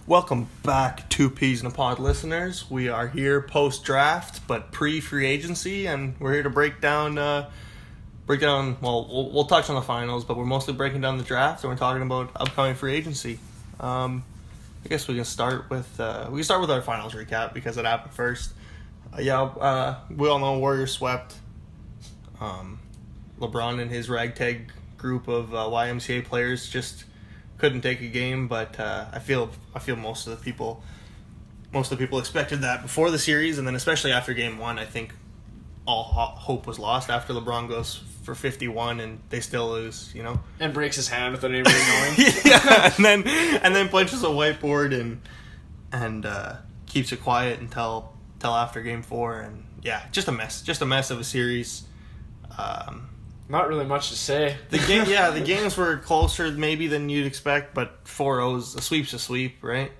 Welcome back, Two Peas in a Pod listeners. We are here post-draft, but pre-free agency, and we're here to break down. Well, we'll touch on the finals, but we're mostly breaking down the draft, and we're talking about upcoming free agency. I guess we can start with our finals recap because it happened first. We all know Warriors swept. LeBron and his ragtag group of YMCA players just couldn't take a game, but I feel most of the people expected that before the series, and then especially after game one, I think all hope was lost after LeBron goes for 51 and they still lose, and breaks his hand without anybody knowing. Yeah, and then punches a whiteboard and keeps it quiet until after game four, and yeah, just a mess of a series. Not really much to say. The games were closer maybe than you'd expect, but 4-0's a sweep's a sweep, right?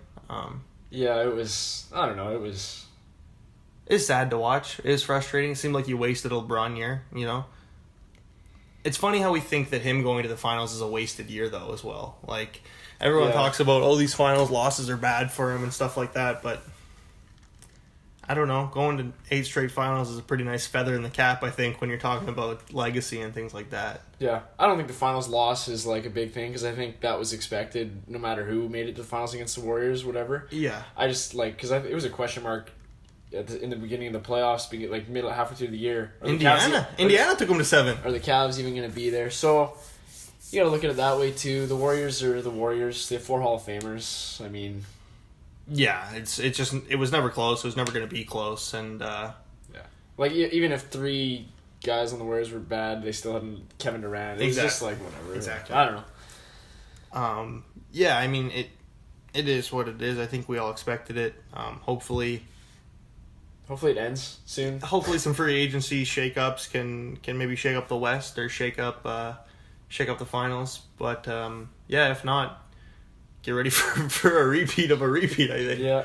It was. I don't know. It was. It's sad to watch. It is frustrating. It seemed like you wasted a LeBron year. It's funny how we think that him going to the finals is a wasted year, though, as well. Like everyone talks about, these finals losses are bad for him and stuff like that, but I don't know. Going to 8 straight finals is a pretty nice feather in the cap, I think, when you're talking about legacy and things like that. Yeah. I don't think the finals loss is like a big thing because I think that was expected no matter who made it to the finals against the Warriors, whatever. Yeah. I just because it was a question mark in the beginning of the playoffs, halfway through the year. Indiana took them to 7. Are the Cavs even going to be there? So you got to look at it that way too. The Warriors are the Warriors. They have 4 Hall of Famers. I mean, yeah, it was never close. It was never going to be close, and even if 3 guys on the Warriors were bad, they still had Kevin Durant. It was just like whatever. Exactly. I don't know. I mean it is what it is. I think we all expected it. Hopefully it ends soon. Hopefully some free agency shakeups can maybe shake up the West or shake up the finals. But if not, get ready for a repeat of a repeat, I think. Yeah.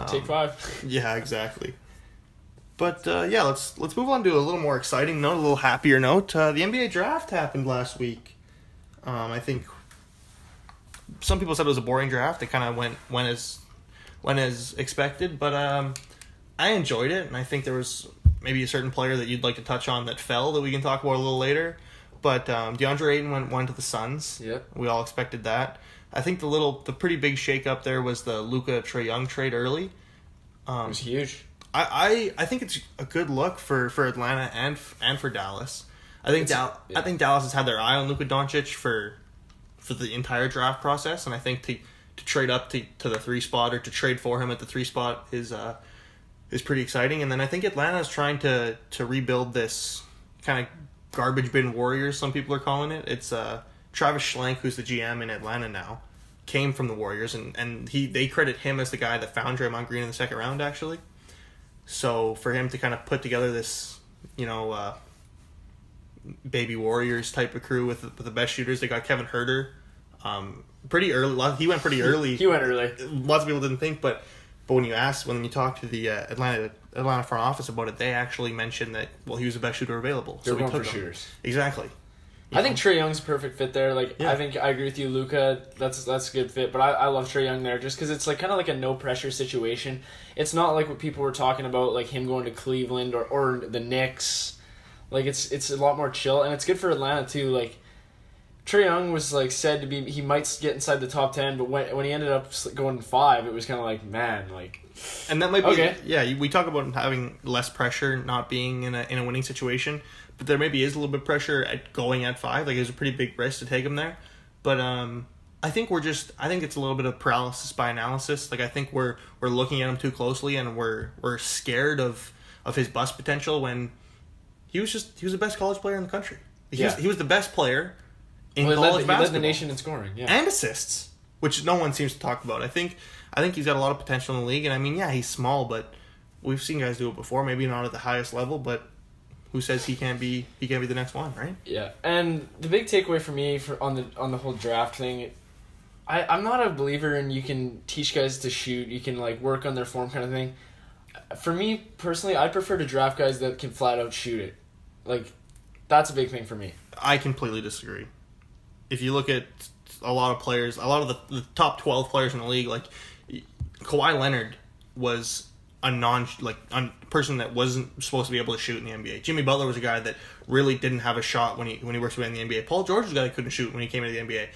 Take 5. Yeah, exactly. But let's move on to a little more exciting note, a little happier note. The NBA draft happened last week. I think some people said it was a boring draft. It kind of went as expected, but I enjoyed it, and I think there was maybe a certain player that you'd like to touch on that fell that we can talk about a little later. But DeAndre Ayton went to the Suns. Yep. We all expected that. I think the pretty big shake-up there was the Luka Trae Young trade early. It was huge. I think it's a good look for Atlanta and for Dallas. I think Dallas has had their eye on Luka Doncic for the entire draft process, and I think to trade up to the 3 spot or to trade for him at the 3 spot is pretty exciting. And then I think Atlanta is trying to rebuild this kind of garbage bin Warriors, some people are calling it. It's Travis Schlenk, who's the GM in Atlanta now, came from the Warriors, and they credit him as the guy that found Draymond Green in the second round, actually. So for him to kind of put together this, baby Warriors type of crew with the best shooters, they got Kevin Huerter pretty early. He went pretty early. He went early. Lots of people didn't think, but when you talk to the Atlanta front office about it, they actually mentioned that he was the best shooter available. They're so going for shooters. Exactly. I think Trae Young's a perfect fit there. I think I agree with you, Luka. That's a good fit. But I love Trae Young there just because it's kind of like a no pressure situation. It's not like what people were talking about, like him going to Cleveland or the Knicks. It's a lot more chill, and it's good for Atlanta too. Trae Young was said to be, he might get inside the top 10, but when he ended up going 5, it was kind of and that might be okay. Yeah, we talk about having less pressure, not being in a winning situation. But there maybe is a little bit of pressure at going at 5. It was a pretty big risk to take him there. But I think it's a little bit of paralysis by analysis. I think we're looking at him too closely, and we're scared of his bust potential when he was the best college player in the country. He was the best player in college basketball. He led the nation in scoring, and assists, which no one seems to talk about. I think he's got a lot of potential in the league, and I mean, yeah, he's small, but we've seen guys do it before. Maybe not at the highest level, but who says he can't be the next one, right? Yeah, and the big takeaway for me on the whole draft thing, I'm not a believer in you can teach guys to shoot, you can work on their form kind of thing. For me personally, I prefer to draft guys that can flat out shoot it. That's a big thing for me. I completely disagree. If you look at a lot of players, a lot of the top 12 players in the league, Kawhi Leonard was a person that wasn't supposed to be able to shoot in the NBA. Jimmy Butler was a guy that really didn't have a shot when he worked in the NBA. Paul George was a guy that couldn't shoot when he came into the NBA.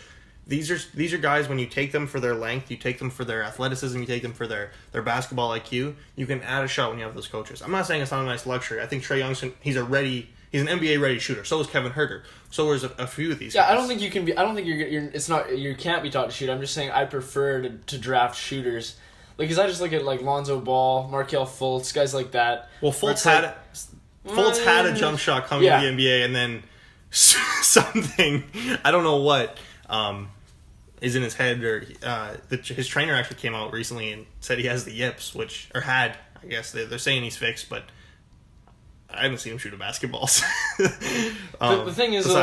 These are guys, when you take them for their length, you take them for their athleticism, you take them for their basketball IQ, you can add a shot when you have those coaches. I'm not saying it's not a nice luxury. I think Trae Young's he's an NBA ready shooter. So is Kevin Huerter. So is a few of these guys. I don't think you can be. I don't think you can't be taught to shoot. I'm just saying I prefer to draft shooters. Like, because I just look at like Lonzo Ball, Markelle Fultz, guys like that. Well, Fultz had a jump shot coming to the NBA, and then something, I don't know what, is in his head, or his trainer actually came out recently and said he has the yips, I guess they're saying he's fixed, but I haven't seen him shoot a basketball. The thing is, though,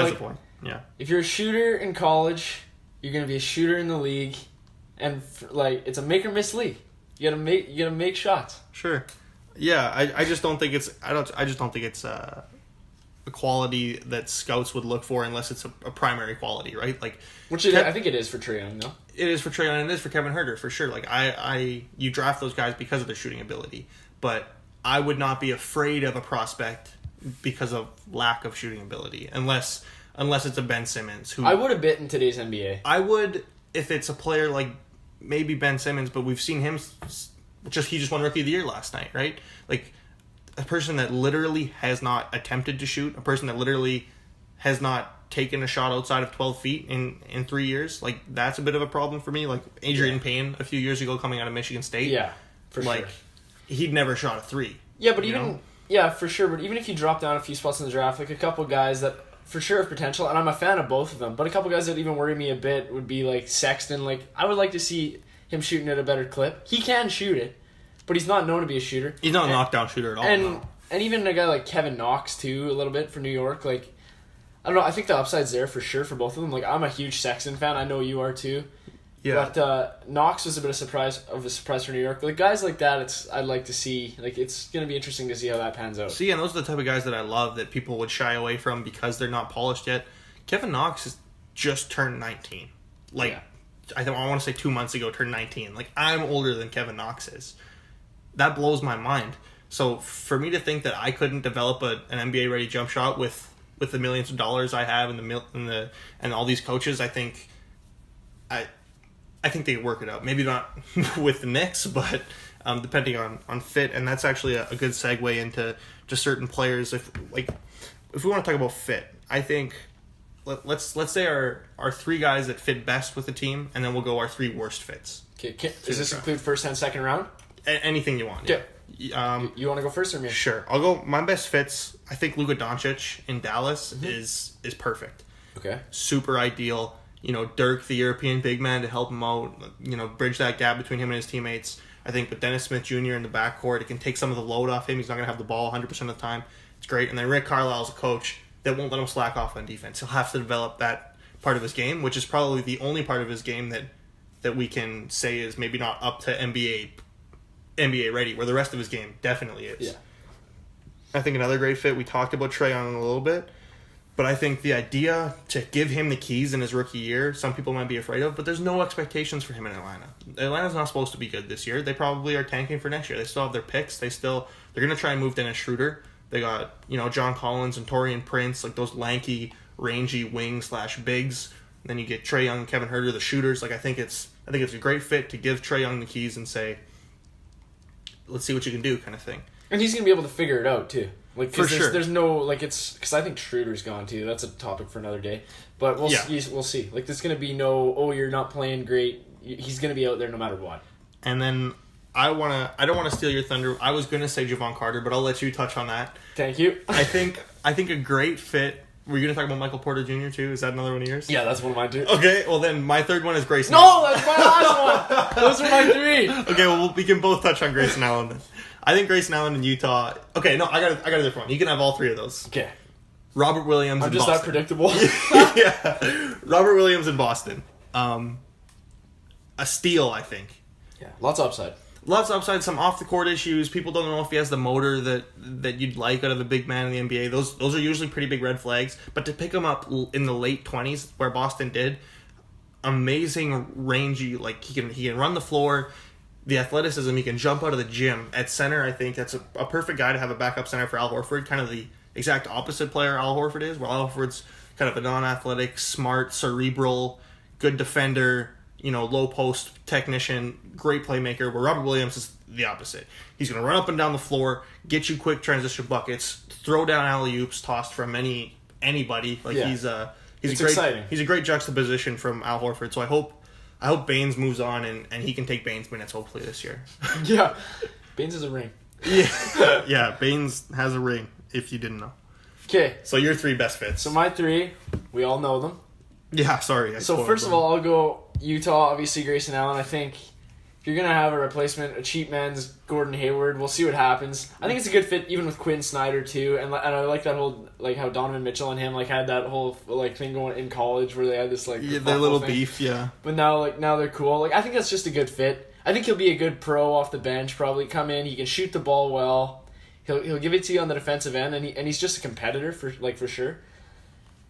like, if you're a shooter in college, you're gonna be a shooter in the league, and it's a make or miss league. You gotta make shots. Sure. Yeah, I just don't think it's a quality that scouts would look for unless it's a primary quality, right? Like, I think it is for Trae Young, though. It is for Trae Young, and it is for Kevin Huerter, for sure. Like, you draft those guys because of their shooting ability, but I would not be afraid of a prospect because of lack of shooting ability, unless it's a Ben Simmons. Who I would have bit in today's NBA. I would if it's a player like maybe Ben Simmons, but we've seen him he just won Rookie of the Year last night, right? Like, a person that literally has not attempted to shoot, a person that literally has not taken a shot outside of 12 feet in 3 years, like, that's a bit of a problem for me. Like, Adrian Payne a few years ago coming out of Michigan State. Yeah, for sure. He'd never shot a three. Yeah, but for sure. But even if you drop down a few spots in the draft, like a couple guys that for sure have potential, and I'm a fan of both of them, but a couple guys that even worry me a bit would be like Sexton. Like, I would like to see him shooting at a better clip. He can shoot it, but he's not known to be a shooter. He's not a knockdown shooter at all. And even a guy like Kevin Knox, too, a little bit for New York. Like, I don't know. I think the upside's there for sure for both of them. Like, I'm a huge Sexton fan. I know you are, too. Yeah. But Knox was a bit of a surprise for New York. Like, guys like that, I'd like to see. Like, it's going to be interesting to see how that pans out. See, and those are the type of guys that I love that people would shy away from because they're not polished yet. Kevin Knox has just turned 19. I want to say 2 months ago, turned 19. Like, I'm older than Kevin Knox is. That blows my mind. So for me to think that I couldn't develop an NBA ready jump shot with the millions of dollars I have and all these coaches, I think they work it out. Maybe not with the Knicks, but depending on fit. And that's actually a good segue into just certain players. If we want to talk about fit, I think let's say our three guys that fit best with the team, and then we'll go our three worst fits. Okay, does this include first and second round? Anything you want. Okay. Yeah. You want to go first or me? Sure. I'll go. My best fits, I think Luka Doncic in Dallas is perfect. Okay. Super ideal. Dirk, the European big man, to help him out, bridge that gap between him and his teammates. I think with Dennis Smith Jr. in the backcourt, it can take some of the load off him. He's not going to have the ball 100% of the time. It's great. And then Rick Carlisle's a coach that won't let him slack off on defense. He'll have to develop that part of his game, which is probably the only part of his game that we can say is maybe not up to NBA ready, where the rest of his game definitely is. Yeah. I think another great fit, we talked about Trae Young a little bit, but I think the idea to give him the keys in his rookie year, some people might be afraid of, but there's no expectations for him in Atlanta. Atlanta's not supposed to be good this year. They probably are tanking for next year. They still have their picks. They're going to try and move Dennis Schroeder. They got, John Collins and Taurean Prince, like those lanky, rangy wing/bigs. And then you get Trae Young, Kevin Huerter, the shooters. Like, I think it's a great fit to give Trae Young the keys and say, let's see what you can do, kind of thing. And he's going to be able to figure it out, too. Like, for sure. There's no, like, it's, because I think Schroeder's gone, too. That's a topic for another day. But we'll see. Like, there's going to be no, you're not playing great. He's going to be out there no matter what. And then I don't want to steal your thunder. I was going to say Javon Carter, but I'll let you touch on that. Thank you. I think a great fit. Were you going to talk about Michael Porter Jr. too? Is that another one of yours? Yeah, that's one of mine too. Okay, well then my third one is Grayson. No, that's my last one. Those are my three. Okay, well we can both touch on Grayson Allen then. I think Grayson Allen in Utah. Okay, no, I got a different one. You can have all three of those. Okay. Robert Williams in Boston. I'm just that predictable. Yeah. Robert Williams in Boston. A steal, I think. Yeah, lots of upside. Lots of upside, some off-the-court issues. People don't know if he has the motor that you'd like out of a big man in the NBA. Those are usually pretty big red flags. But to pick him up in the late 20s, where Boston did, amazing, rangy. Like, he can run the floor. the athleticism. He can jump out of the gym. At center, I think that's a perfect guy to have a backup center for Al Horford. Kind of the exact opposite player Al Horford is, where Al Horford's kind of a non-athletic, smart, cerebral, good defender, low post technician, great playmaker, where Robert Williams is the opposite. He's going to run up and down the floor, get you quick transition buckets, throw down alley-oops tossed from anybody. He's a great juxtaposition from Al Horford. So I hope Baines moves on and he can take Baines minutes hopefully this year. Yeah. Baines has a ring. Yeah. Yeah, Baines has a ring, if you didn't know. Okay. So your 3 best fits. So my 3, we all know them. Yeah, sorry. So first of all, I'll go Utah, obviously Grayson Allen. I think if you're going to have a replacement, a cheap man's Gordon Hayward, we'll see what happens. I think it's a good fit even with Quinn Snyder too. And I like that whole, how Donovan Mitchell and him had that whole thing going in college where they had this their little beef, yeah. But now they're cool. I think that's just a good fit. I think he'll be a good pro off the bench, probably come in, he can shoot the ball well. He'll give it to you on the defensive end and he's just a competitor for sure.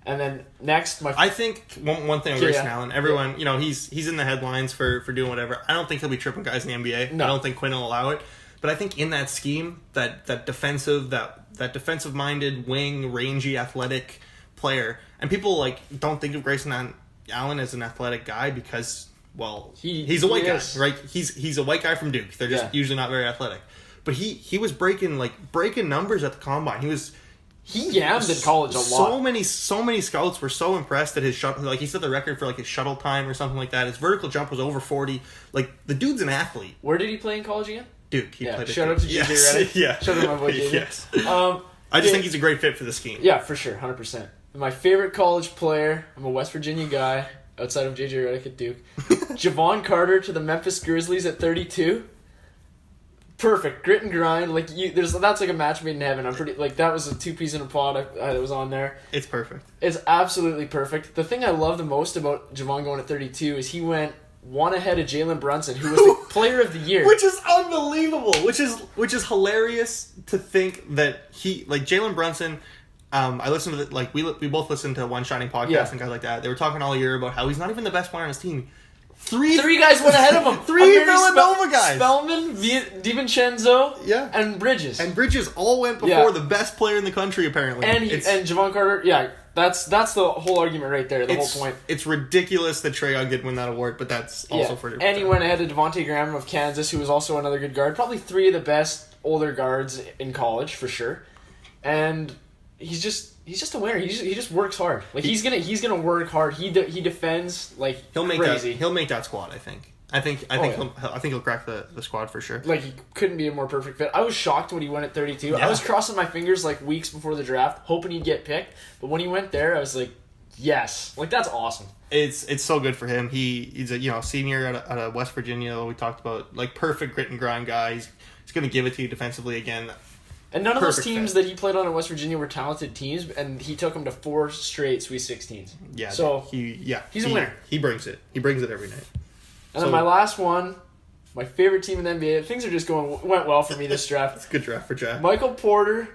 And then next, I think one thing on Grayson Allen, everyone, he's in the headlines for doing whatever. I don't think he'll be tripping guys in the NBA. No. I don't think Quinn will allow it. But I think in that scheme, that defensive minded wing, rangy, athletic player, and people don't think of Grayson Allen as an athletic guy because he's a white guy, right? He's a white guy from Duke. They're just usually not very athletic. But he was breaking numbers at the combine. He yammed in college a lot. So many scouts were so impressed at his shuttle. He set the record for his shuttle time or something like that. His vertical jump was over 40. The dude's an athlete. Where did he play in college again? Duke. He played shout out to JJ Redick. Yeah. Shout out to my boy JJ. Yes. I just think he's a great fit for the scheme. Yeah, for sure, 100%. My favorite college player. I'm a West Virginia guy outside of JJ Redick at Duke. Javon Carter to the Memphis Grizzlies at 32. Perfect, grit and grind. That's a match made in heaven. I'm pretty that was a 2-piece in a pod that was on there. It's perfect. It's absolutely perfect. The thing I love the most about Javon going at 32 is he went one ahead of Jalen Brunson, who was the Player of the Year, which is unbelievable. Which is hilarious to think that he Jalen Brunson. I listened to we both listened to One Shining podcast and guys like that. They were talking all year about how he's not even the best player on his team. Three guys went ahead of him. Three Villanova guys. Spellman, DiVincenzo, and Bridges. And Bridges all went before the best player in the country, apparently. And Javon Carter, that's the whole argument right there, the whole point. It's ridiculous that Trae Young didn't win that award, but that's also for... And he went ahead of Devontae Graham of Kansas, who was also another good guard. Probably 3 of the best older guards in college, for sure. And he's just a winner. He just works hard. He's gonna work hard. He defends crazy. He'll make that squad. I think he'll crack the squad for sure. He couldn't be a more perfect fit. I was shocked when he went at 32. Yeah. I was crossing my fingers weeks before the draft, hoping he'd get picked. But when he went there, I was like, yes, that's awesome. It's so good for him. He's a senior at West Virginia. We talked about perfect grit and grind guy. He's gonna give it to you defensively again. And none of those teams that he played on in West Virginia were talented teams, and he took them to 4 straight Sweet 16s. Yeah. So he's a winner. He brings it. He brings it every night. And then my last one, my favorite team in the NBA. Things are just went well for me this draft. It's a good draft for Jack. Michael Porter,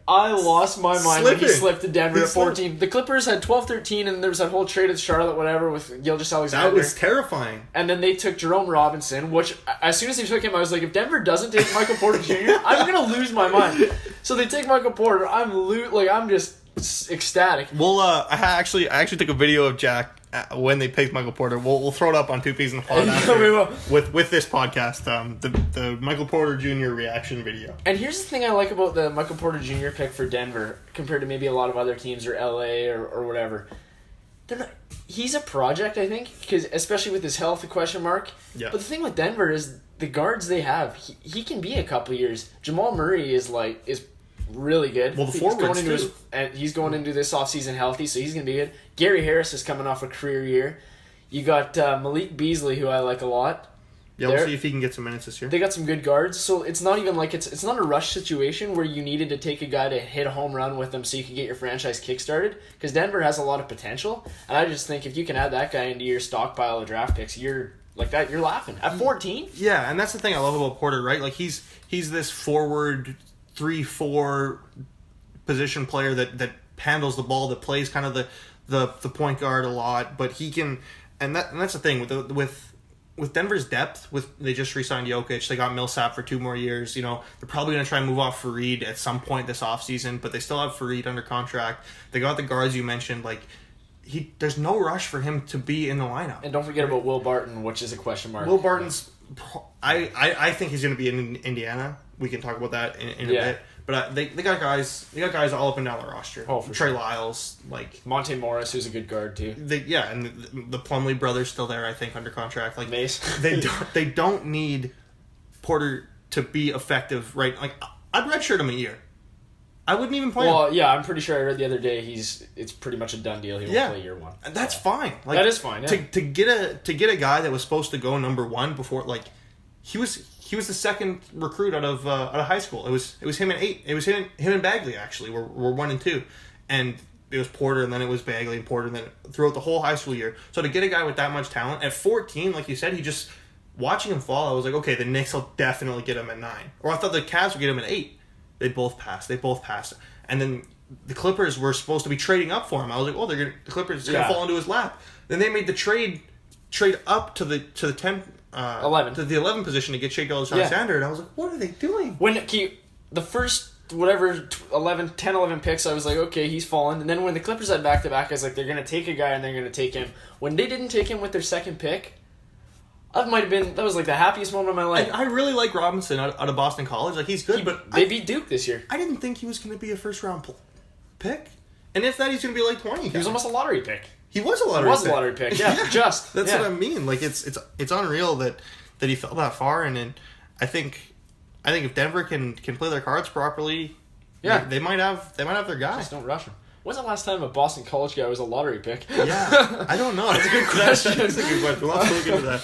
I lost my mind when he slipped to Denver at 14. The Clippers had 12-13, and there was that whole trade with Charlotte, whatever, with Gilgeous-Alexander. That was terrifying. And then they took Jerome Robinson, which, as soon as they took him, I was like, if Denver doesn't take Michael Porter Jr., I'm going to lose my mind. So they take Michael Porter. I'm just ecstatic. Well, I actually took a video of Jack when they picked Michael Porter. We'll throw it up on 2 Ps in the pod after, we will. with this podcast, the Michael Porter Jr. reaction video. And here's the thing I like about the Michael Porter Jr. pick for Denver compared to maybe a lot of other teams or LA or whatever. He's a project, I think, because especially with his health, a question mark. Yeah. But the thing with Denver is the guards they have. He can be a couple of years. Jamal Murray is really good. Well, the forwards too. He's going into this offseason healthy, so he's going to be good. Gary Harris is coming off a career year. You got Malik Beasley, who I like a lot. Yeah, we'll see if he can get some minutes this year. They got some good guards, so it's not even it's not a rush situation where you needed to take a guy to hit a home run with him so you could get your franchise kickstarted, because Denver has a lot of potential, and I just think if you can add that guy into your stockpile of draft picks, you're laughing. At 14? Yeah, and that's the thing I love about Porter, right? He's this forward 3-4 position player that handles the ball, that plays kind of the point guard a lot, but he can, and that's the thing with with Denver's depth, they just re-signed Jokic. They got Millsap for 2 more years. You know, they're probably going to try and move off Fareed at some point this offseason, but they still have Fareed under contract. They got the guards you mentioned. Like, there's no rush for him to be in the lineup. And don't forget about Will Barton, which is a question mark. Will Barton's, I think he's going to be in Indiana. We can talk about that in a bit. But they got guys. They got guys all up and down the roster. Oh, for Trey sure. Lyles, like Monte Morris, who's a good guard too. And the Plumlee brothers still there. I think under contract. Like Mace. they don't need Porter to be effective, right? Like I'd redshirt him a year. I wouldn't even play him. Well, yeah, I'm pretty sure I read the other day it's pretty much a done deal. He won't play year 1. That's fine. Like, that is fine. Yeah. To get a guy that was supposed to go number 1 before, like he was the second recruit out of high school. It was him and 8. It was him and Bagley actually. Were 1 and 2, and it was Porter, and then it was Bagley and Porter, and then throughout the whole high school year. So to get a guy with that much talent at 14, like you said, watching him fall, I was like, okay, the Knicks will definitely get him at 9, or I thought the Cavs would get him at 8. They both passed, and then the Clippers were supposed to be trading up for him. I was like, oh, the Clippers gonna fall into his lap. Then they made the trade up to the 10. 11 to the 11 position to get Shea Gilgeous-Alexander, and I was like, what are they doing? When the first 10-11 picks, I was like, okay, he's fallen. And then when the Clippers had back-to-back, I was like, they're going to take a guy and they're going to take him. When they didn't take him with their second pick, that was like the happiest moment of my life. I really like Robinson out of Boston College. Like, he's good, but they beat Duke this year. I didn't think he was going to be a first-round pick. And if that, he's going to be like 20. He was almost a lottery pick. He was a lottery pick. Yeah. Just. That's what I mean. Like, it's unreal that he fell that far, and I think if Denver can play their cards properly, they might have their guy. Just don't rush him. When's the last time a Boston College guy was a lottery pick? Yeah, I don't know. That's a good question. That's a good question. We'll have to look into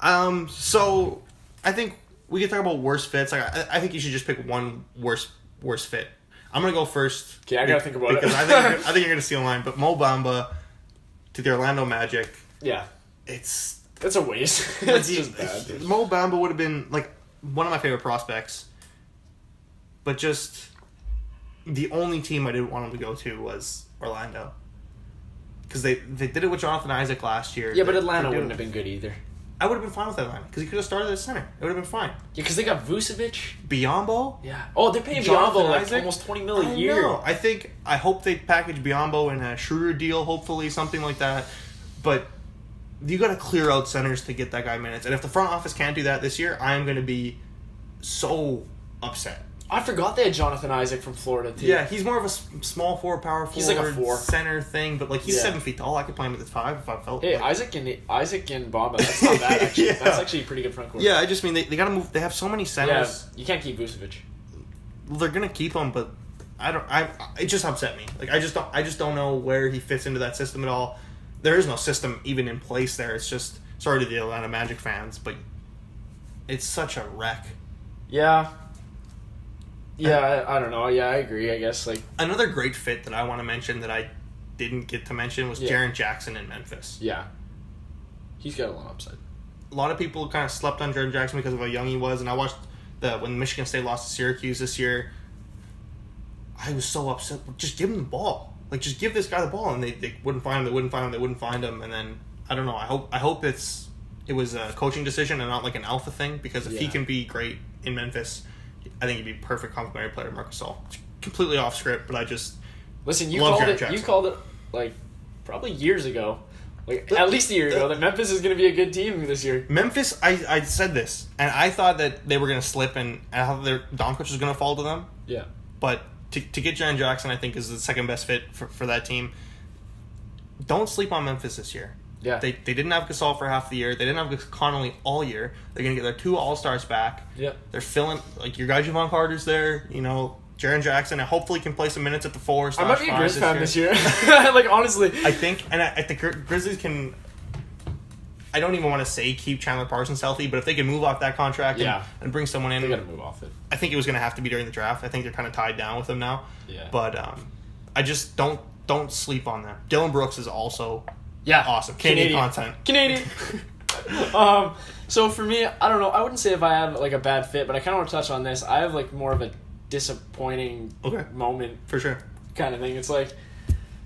that. So I think we can talk about worst fits. I think you should just pick one worst fit. I'm gonna go first. Okay, I gotta think about it because I think you're gonna steal mine. But Mo Bamba to the Orlando Magic. Yeah, it's a waste. It's just bad. Dude. Mo Bamba would have been like one of my favorite prospects, but just the only team I didn't want him to go to was Orlando, because they did it with Jonathan Isaac last year. Yeah, but Atlanta wouldn't have been good either. I would have been fine with Atlanta because he could have started at center. It would have been fine. Yeah, because they got Vucevic, Biombo. Yeah. Oh, they're paying Jonathan Biombo like Isaac? almost $20 million a year. I hope they package Biombo in a Schroeder deal, hopefully something like that. But you got to clear out centers to get that guy minutes, and if the front office can't do that this year, I am going to be so upset. I forgot they had Jonathan Isaac from Florida too. Yeah, he's more of a small forward, power forward, he's like a 4 center thing, but like he's 7 feet tall. I could play him at the 5 if I felt. Hey, like. Isaac and Bamba. That's not bad actually. Yeah. That's actually a pretty good front court. Yeah, I just mean they got to move. They have so many centers. Yeah, you can't keep Vucevic. Well, they're gonna keep him, but it just upset me. Like I just don't know where he fits into that system at all. There is no system even in place there. It's just sorry to the Atlanta Magic fans, but it's such a wreck. Yeah. Yeah, I don't know. Yeah, I agree. I guess like another great fit that I want to mention that I didn't get to mention was Jaren Jackson in Memphis. Yeah, he's got a lot of upside. A lot of people kind of slept on Jaren Jackson because of how young he was, and I watched when Michigan State lost to Syracuse this year. I was so upset. Just give him the ball. Like, just give this guy the ball, and they wouldn't find him. They wouldn't find him, and then I don't know. I hope it was a coaching decision and not like an alpha thing, because if he can be great in Memphis, I think he'd be a perfect complementary player to Marc Gasol. It's completely off script, but I just you love called Jaren it. Jackson. You called it like probably years ago, like at least a year ago, that Memphis is going to be a good team this year. Memphis, I said this, and I thought that they were going to slip, and I thought Doncic was going to fall to them. Yeah, but to get Jaren Jackson, I think is the second best fit for that team. Don't sleep on Memphis this year. Yeah, they didn't have Gasol for half the year. They didn't have Connolly all year. They're gonna get their 2 All-Stars back. Yeah, they're filling like your guy Javon Carter's there. You know, Jaren Jackson, and hopefully can play some minutes at the 4. I might be a Grizz fan this year. Like honestly, I think the Grizzlies can. I don't even want to say keep Chandler Parsons healthy, but if they can move off that contract and bring someone in, they gotta move off it. I think it was gonna have to be during the draft. I think they're kind of tied down with him now. Yeah, but I just don't sleep on them. Dylan Brooks is also. Yeah, awesome. Canadian content. Canadian. So for me, I don't know. I wouldn't say if I have like a bad fit, but I kind of want to touch on this. I have like more of a disappointing moment for sure kind of thing. It's like,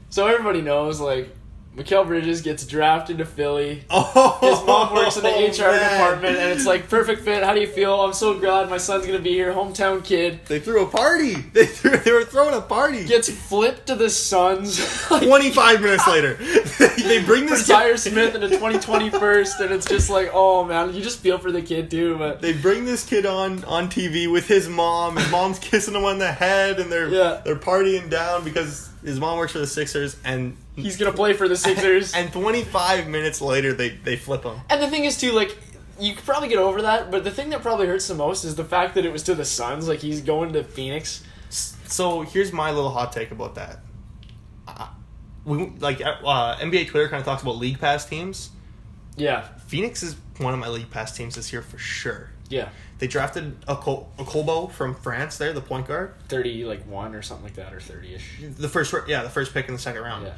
so everybody knows like Mikal Bridges gets drafted to Philly. Oh, his mom works in the HR man. department, and it's like, perfect fit. How do you feel? I'm so glad my son's going to be here. Hometown kid. They threw a party. They were throwing a party. Gets flipped to the Suns. 25 minutes later. They bring this Tyre Smith in a 2020 first, and it's just like, oh, man. You just feel for the kid, too. But they bring this kid on TV with his mom. His mom's kissing him on the head, and they're partying down because his mom works for the Sixers, and he's going to play for the Sixers. And 25 minutes later, they flip him. And the thing is, too, like, you could probably get over that, but the thing that probably hurts the most is the fact that it was to the Suns. Like, he's going to Phoenix. So, here's my little hot take about that. NBA Twitter kind of talks about League Pass teams. Yeah. Phoenix is one of my League Pass teams this year for sure. Yeah. They drafted a Colbo from France there, the point guard. 31 or something like that, or 30-ish. The first pick in the second round. Yeah.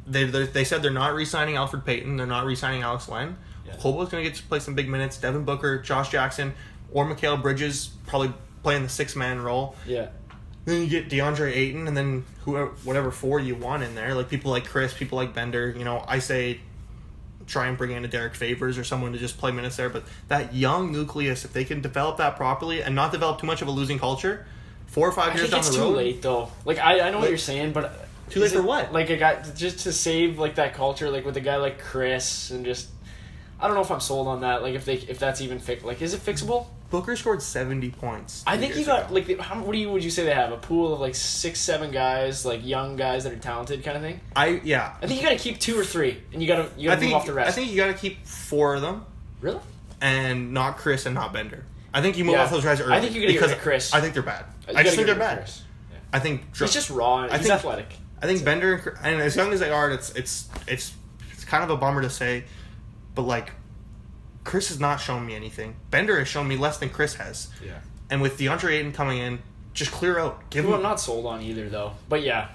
They said they're not re-signing Alfred Payton. They're not re-signing Alex Len. Yeah. Colbo's going to get to play some big minutes. Devin Booker, Josh Jackson, or Mikal Bridges probably playing the six-man role. Yeah. Then you get DeAndre Ayton, and then whatever four you want in there. Like people like Chris, people like Bender. You know, I say try and bring in a Derek Favors or someone to just play minutes there. But that young nucleus, if they can develop that properly and not develop too much of a losing culture, 4 or 5 years down the road. I think it's too late, though. Like, I know what you're saying, but... Too late for what? Like, a guy... Just to save, like, that culture, like, with a guy like Chris, and just... I don't know if I'm sold on that. Like, if that's even like, is it fixable? Booker scored 70 points. I think you got like, what would you say they have? A pool of like 6-7 guys, like young guys that are talented, kind of thing. I think you got to keep 2 or 3, and you got to move off the rest. I think you got to keep 4 of them. Really? And not Chris and not Bender. I think you move off those guys early. I think you got to get rid of Chris. I think they're bad. I just think they're bad. Yeah. I think he's just raw. He's athletic. I think Bender and as young as they are, it's kind of a bummer to say, but like. Chris has not shown me anything. Bender has shown me less than Chris has. Yeah. And with DeAndre Ayton coming in, just clear out. I'm not sold on either, though. But yeah.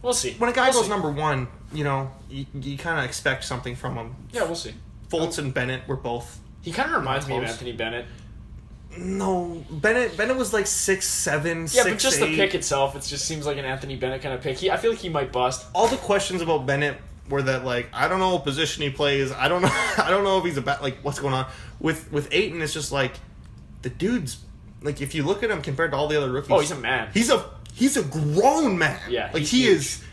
We'll see. When a guy goes number 1, you know, you kind of expect something from him. Yeah, we'll see. Fultz and Bennett were both... He kind of reminds me of Anthony Bennett. No. Bennett was like 6'7", 6'8". Yeah, but just the pick itself, it just seems like an Anthony Bennett kind of pick. I feel like he might bust. All the questions about Bennett... where that like I don't know what position he plays. I don't know if he's like what's going on with Ayton. It's just like the dude's like if you look at him compared to all the other rookies. Oh, he's a man. He's a grown man. Yeah, like he is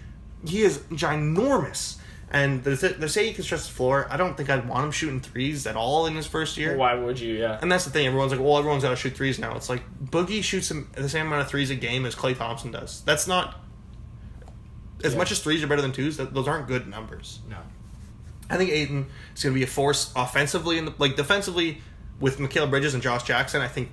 ginormous. And they say he can stretch the floor. I don't think I'd want him shooting threes at all in his first year. Why would you? Yeah. And that's the thing. Everyone's like, well, everyone's got to shoot threes now. It's like Boogie shoots the same amount of threes a game as Klay Thompson does. That's not. As much as threes are better than twos, those aren't good numbers. No. I think Ayton is going to be a force offensively and defensively with Mikal Bridges and Josh Jackson. I think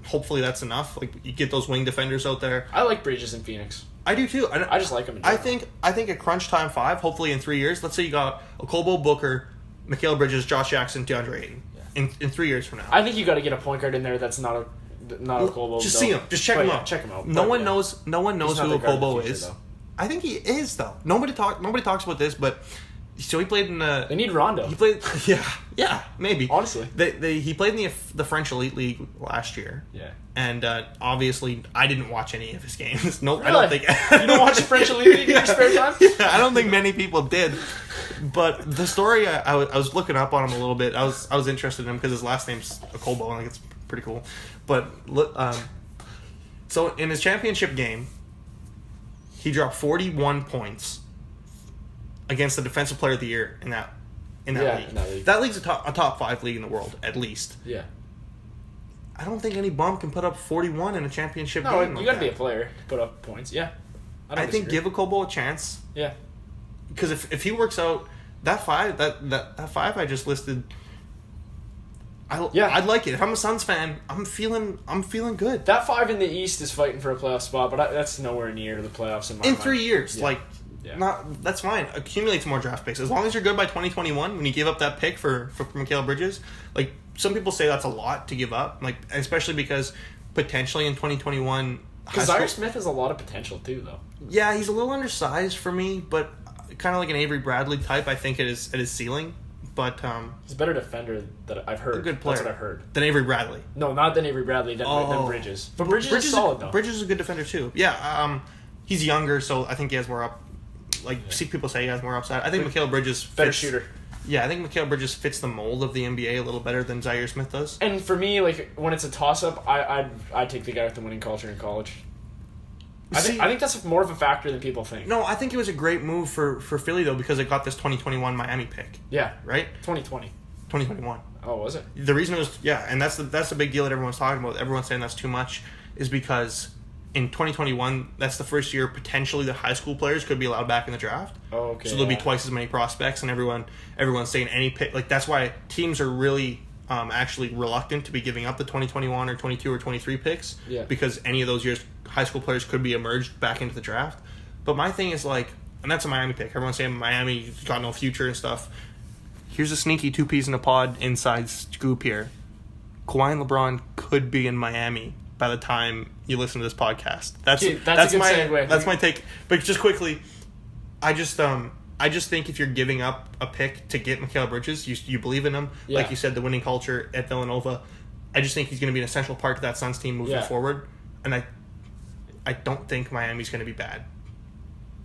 hopefully that's enough. Like you get those wing defenders out there. I like Bridges in Phoenix. I do too. I just like him. I think a crunch time 5. Hopefully in 3 years. Let's say you got Okobo, Booker, Mikal Bridges, Josh Jackson, DeAndre Ayton. Yeah. In 3 years from now. I think you got to get a point guard in there that's not Okobo. Just see him. Just check him out. Check him out. No one knows who Okobo is. Though. I think he is though. Nobody talks about this, but so he played in the. They need Rondo. He played, yeah, maybe. Honestly, he played in the French Elite League last year. Yeah, and obviously I didn't watch any of his games. No, really? I don't think you don't watch the French Elite League in your spare time. Yeah, I don't think many people did. But the story I was looking up on him a little bit. I was interested in him because his last name's Okobo. I think it's pretty cool. But so in his championship game. He dropped 41 points against the Defensive Player of the Year in that league. In that league. That league's a top 5 league in the world, at least. Yeah. I don't think any bum can put up 41 in a championship game. No, you got to be a player to put up points. Yeah. I think give Okobo a chance. Yeah. Because if he works out that 5 that 5 I just listed. I'd like it. If I'm a Suns fan, I'm feeling good. That 5 in the East is fighting for a playoff spot, but that's nowhere near the playoffs in my mind. 3 years, that's fine. Accumulate some more draft picks as long as you're good by 2021. When you give up that pick for Mikal Bridges, like some people say that's a lot to give up, like especially because potentially in 2021. Because Tyre Smith has a lot of potential too, though. Yeah, he's a little undersized for me, but kind of like an Avery Bradley type. I think at his ceiling. But he's a better defender that I've heard. A good player. That's what I've heard. Than Avery Bradley. No, not than Avery Bradley. Than Bridges. But Bridges is solid though. Bridges is a good defender too. Yeah, he's younger, so I think he has more see people say he has more upside. I think Mikal Bridges better shooter. Yeah, I think Mikal Bridges fits the mold of the NBA a little better than Zaire Smith does. And for me, like, when it's a toss-up, I'd take the guy with the winning culture in college. I think that's more of a factor than people think. No, I think it was a great move for Philly, though, because it got this 2021 Miami pick. Yeah. Right? 2020. 2021. Oh, was it? The reason it was, yeah, and that's the big deal that everyone's talking about. Everyone's saying that's too much, is because in 2021, that's the first year potentially the high school players could be allowed back in the draft. Oh, okay. So there'll be twice as many prospects, and everyone's saying any pick. Like, that's why teams are really actually reluctant to be giving up the 2021 or 22 or 23 picks. Yeah. Because any of those years, high school players could be emerged back into the draft. But my thing is, like, and that's a Miami pick. Everyone's saying Miami's got no future and stuff. Here's a sneaky 2 peas in a pod inside scoop here. Kawhi and LeBron could be in Miami by the time you listen to this podcast. That's a good segue. That's my take. But just quickly, I just think if you're giving up a pick to get Mikal Bridges, you believe in him. Yeah. Like you said, the winning culture at Villanova. I just think he's going to be an essential part of that Suns team moving forward. And I don't think Miami's going to be bad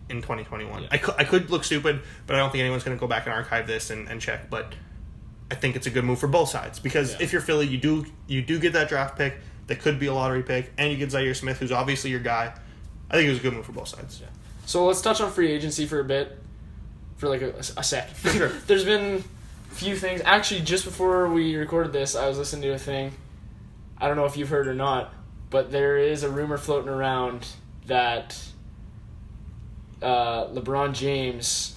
in 2021. Yeah. I could look stupid, but I don't think anyone's going to go back and archive this and check. But I think it's a good move for both sides, because if you're Philly, you do get that draft pick that could be a lottery pick, and you get Zaire Smith, who's obviously your guy. I think it was a good move for both sides. Yeah. So let's touch on free agency for a bit, for like a sec. Sure. There's been a few things. Actually, just before we recorded this, I was listening to a thing. I don't know if you've heard or not, but there is a rumor floating around that LeBron James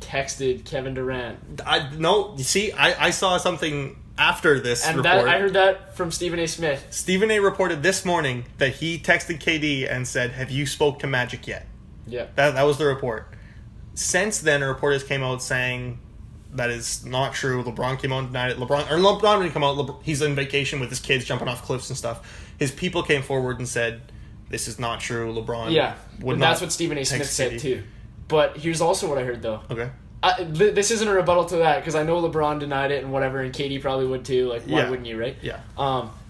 texted Kevin Durant. I saw something after this and report. I heard that from Stephen A. Smith. Stephen A. reported this morning that he texted KD and said, "Have you spoke to Magic yet?" Yeah. That was the report. Since then, reporters came out saying that is not true. LeBron came out and denied it. LeBron didn't come out. He's on vacation with his kids jumping off cliffs and stuff. His people came forward and said, "This is not true." LeBron and that's what Stephen A. Smith said too. But here's also what I heard, though. Okay. This isn't a rebuttal to that, because I know LeBron denied it and whatever, and KD probably would too. Like, why wouldn't you, right? Yeah.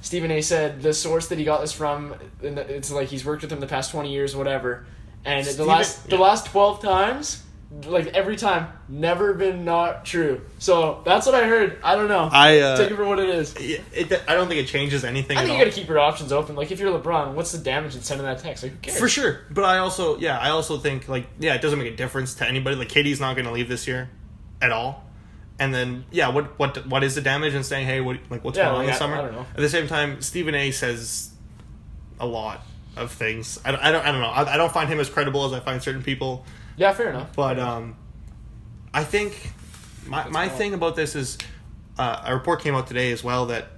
Stephen A. said the source that he got this from, it's like he's worked with him the past 20 years, whatever. And the last 12 times, like every time, never been not true. So that's what I heard. I don't know. Take it for what it is. I don't think it changes anything. I think you got to keep your options open. Like, if you're LeBron, what's the damage in sending that text? Like, who cares? For sure. But I also think, like, it doesn't make a difference to anybody. Like, KD's not going to leave this year at all. And then, what is the damage in saying, hey, what's going on this summer? I don't know. At the same time, Stephen A. says a lot of things. I don't know. I don't find him as credible as I find certain people. Yeah, fair enough. But I think my thing about this is a report came out today as well that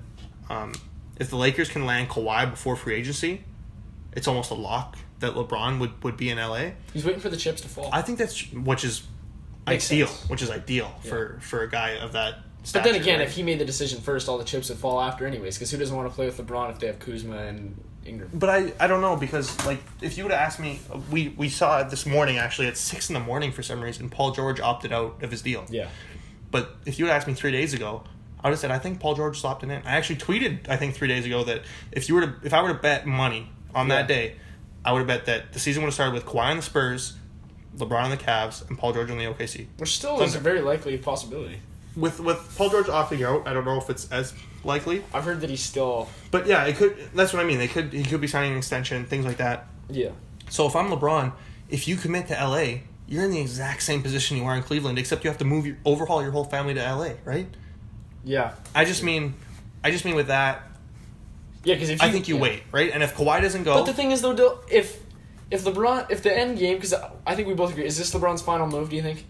if the Lakers can land Kawhi before free agency, it's almost a lock that LeBron would be in LA. He's waiting for the chips to fall. I think which is ideal for a guy of that stature. But then again, right? if he made the decision first, all the chips would fall after anyways, because who doesn't want to play with LeBron if they have Kuzma and Ingram? But I don't know, because, like, if you would have asked me, we saw it this morning, actually, at 6 a.m. for some reason, Paul George opted out of his deal. Yeah. But if you would have asked me 3 days ago, I would have said, I think Paul George is opting in. I actually tweeted, I think 3 days ago, that if I were to bet money on that day, I would have bet that the season would have started with Kawhi on the Spurs, LeBron on the Cavs, and Paul George on the OKC. Which still is a very likely possibility. With Paul George opting out, I don't know if it's as likely. I've heard that he's still... But yeah, it could. That's what I mean. He could be signing an extension, things like that. Yeah. So if I'm LeBron, if you commit to LA, you're in the exact same position you are in Cleveland, except you have to overhaul your whole family to LA, right? Yeah. I just mean with that. Yeah, because I think you wait, right? And if Kawhi doesn't go, but the thing is though, if the end game, because I think we both agree, is this LeBron's final move? Do you think?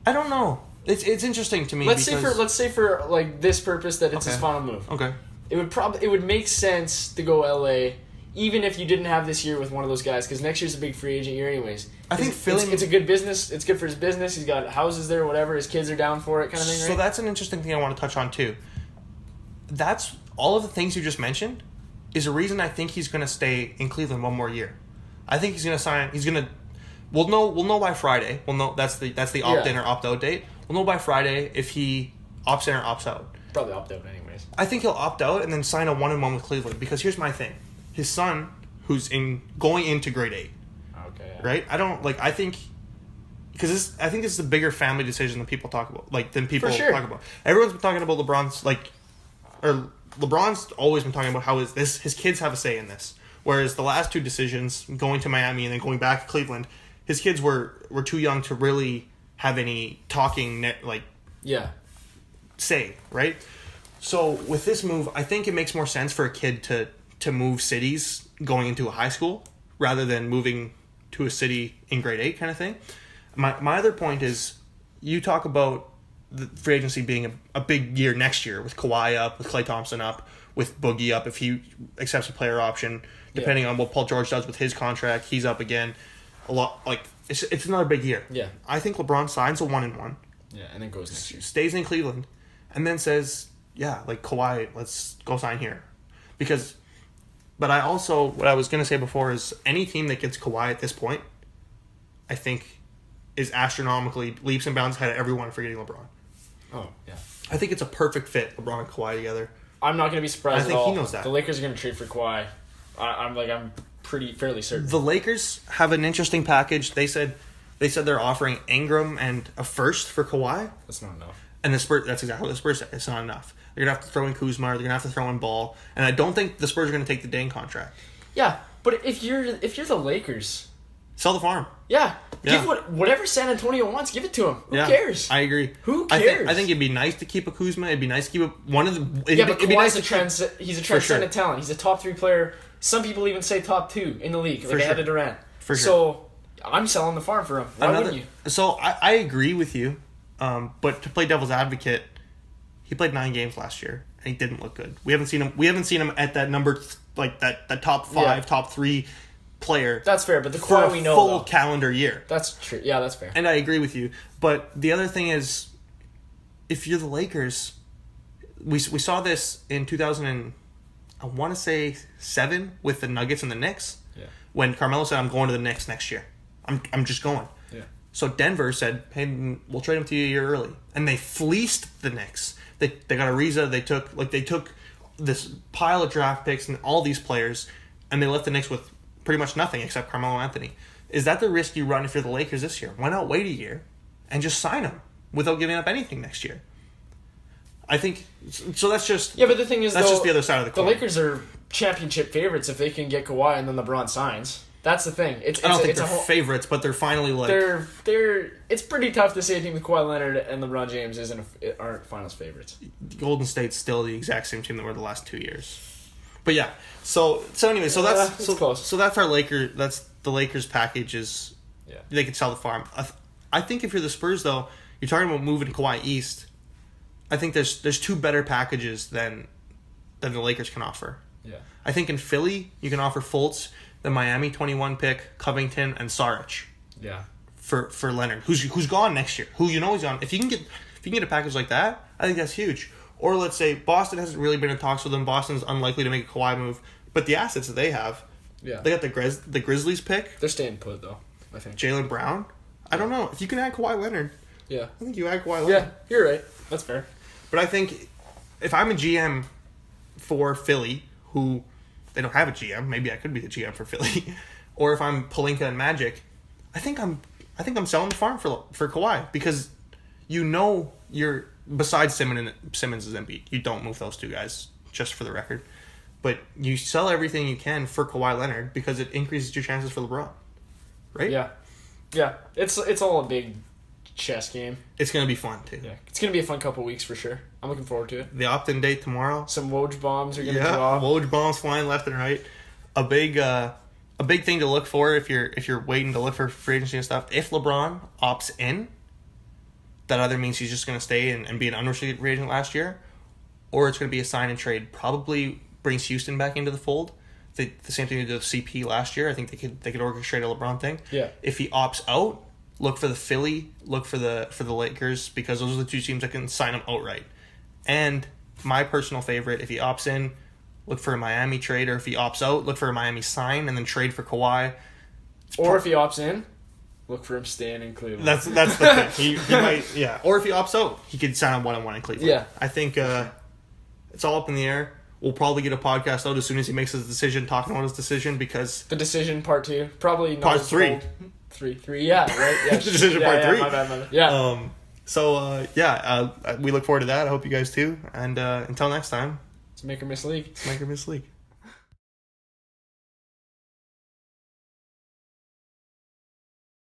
I don't know. It's interesting to me. Let's say for like this purpose that it's his final move. Okay. It would make sense to go LA, even if you didn't have this year with one of those guys, because next year's a big free agent year anyways. I think it's a good business. It's good for his business. He's got houses there, whatever. His kids are down for it, kind of thing. Right? So that's an interesting thing I want to touch on too. That's all of the things you just mentioned is a reason I think he's going to stay in Cleveland one more year. I think he's going to sign. He's going to. We'll know by Friday. We'll know that's the opt in or opt out date. We'll know by Friday if he opts in or opts out. Probably opt out anyways. I think he'll opt out and then sign a 1-1 with Cleveland, because here's my thing: his son, who's going into grade 8. Okay. Yeah. Right? I don't like. I think because I think this is a bigger family decision than people talk about. Like than people sure. talk about. Everyone's been talking about LeBron's LeBron's always been talking about how his kids have a say in this. Whereas the last two decisions, going to Miami and then going back to Cleveland, his kids were too young to really have any say, right? So with this move, I think it makes more sense for a kid to move cities going into a high school rather than moving to a city in grade 8 kind of thing. My other point is, you talk about the free agency being a big year next year with Kawhi up, with Klay Thompson up, with Boogie up if he accepts a player option. Depending on what Paul George does with his contract, he's up again. A lot it's another big year. Yeah, I think LeBron signs a 1-1. Yeah, and then goes next year. Stays in Cleveland, and then says, "Yeah, like Kawhi, let's go sign here." But I also, what I was gonna say before is, any team that gets Kawhi at this point, I think, is astronomically leaps and bounds ahead of everyone for getting LeBron. Oh yeah, I think it's a perfect fit, LeBron and Kawhi together. I'm not gonna be surprised. I think he knows that. The Lakers are gonna trade for Kawhi. I'm fairly certain. The Lakers have an interesting package. They said they're offering Ingram and a first for Kawhi. That's not enough. And the Spurs, that's exactly what the Spurs said. It's not enough. They're going to have to throw in Kuzma. They're going to have to throw in Ball. And I don't think the Spurs are going to take the Dane contract. Yeah, but if you're the Lakers, sell the farm. Yeah. Give whatever San Antonio wants, give it to him. Who cares? I agree. Who cares? I think it'd be nice to keep a Kuzma. It'd be nice to keep one of the... But Kawhi's he's a transcendent talent. He's a top 3 player. Some people even say top 2 in the league, like ahead of Durant. For sure. So I'm selling the farm for him. Why wouldn't you? So I agree with you, but to play devil's advocate, he played 9 games last year and he didn't look good. We haven't seen him at that number, like that top 5, top 3 player. That's fair, but the Kawhi we know full calendar year. That's true. Yeah, that's fair. And I agree with you. But the other thing is, if you're the Lakers, we saw this in 2007 with the Nuggets and the Knicks. Yeah. When Carmelo said, "I'm going to the Knicks next year. I'm just going." Yeah. So Denver said, "Hey, we'll trade him to you a year early," and they fleeced the Knicks. They got Ariza. They took this pile of draft picks and all these players, and they left the Knicks with pretty much nothing except Carmelo Anthony. Is that the risk you run if you're the Lakers this year? Why not wait a year and just sign him without giving up anything next year? I think so. That's just but the thing is, that's just the other side of the coin. The Lakers are championship favorites if they can get Kawhi and then LeBron signs. That's the thing. I don't think they're favorites, but they're finally like they're. It's pretty tough to say a team with Kawhi Leonard and LeBron James aren't finals favorites. Golden State's still the exact same team that were the last 2 years. But yeah, so anyway, that's close. So that's our Lakers. That's the Lakers package. Is they could sell the farm. I think if you're the Spurs though, you're talking about moving Kawhi east. I think there's 2 better packages than the Lakers can offer. Yeah. I think in Philly you can offer Fultz, the Miami 21 pick, Covington, and Saric. Yeah. For Leonard, who's gone next year, who you know he's gone. If you can get a package like that, I think that's huge. Or let's say Boston hasn't really been in talks with them. Boston's unlikely to make a Kawhi move, but the assets that they have, they got the Grizzlies pick. They're staying put though, I think. Jaylen Brown. I don't know if you can add Kawhi Leonard. Yeah, I think you add Kawhi Leonard. Yeah, you're right. That's fair. But I think if I'm a GM for Philly, who they don't have a GM, maybe I could be the GM for Philly, or if I'm Pelinka and Magic, I think I'm selling the farm for Kawhi, because you're besides Simmons and Embiid, you don't move those 2 guys, just for the record, but you sell everything you can for Kawhi Leonard because it increases your chances for LeBron, right? Yeah. It's all a big chess game. It's gonna be fun too. Yeah, it's gonna be a fun couple weeks for sure. I'm looking forward to it. The opt-in date tomorrow. Some Woj bombs are gonna drop. Woj bombs flying left and right. A big thing to look for if you're waiting to look for free agency and stuff. If LeBron opts in, that either means he's just gonna stay and be an unrestricted free agent last year, or it's gonna be a sign and trade. Probably brings Houston back into the fold. The same thing they did with CP last year. I think they could orchestrate a LeBron thing. Yeah. If he opts out, look for the Philly, look for the Lakers, because those are the 2 teams that can sign him outright. And my personal favorite, if he opts in, look for a Miami trade, or if he opts out, look for a Miami sign and then trade for Kawhi. Or if he opts in, look for him staying in Cleveland. That's the thing. He might, yeah. Or if he opts out, he could sign a 1-on-1 in Cleveland. Yeah. I think it's all up in the air. We'll probably get a podcast out as soon as he makes his decision, talking about his decision, because the decision part 2, probably not part 3. 3, yeah, right? Yeah. Decision part 3. My bad. Yeah. We look forward to that. I hope you guys too. And until next time, It's Make or Miss League. It's Make or Miss League.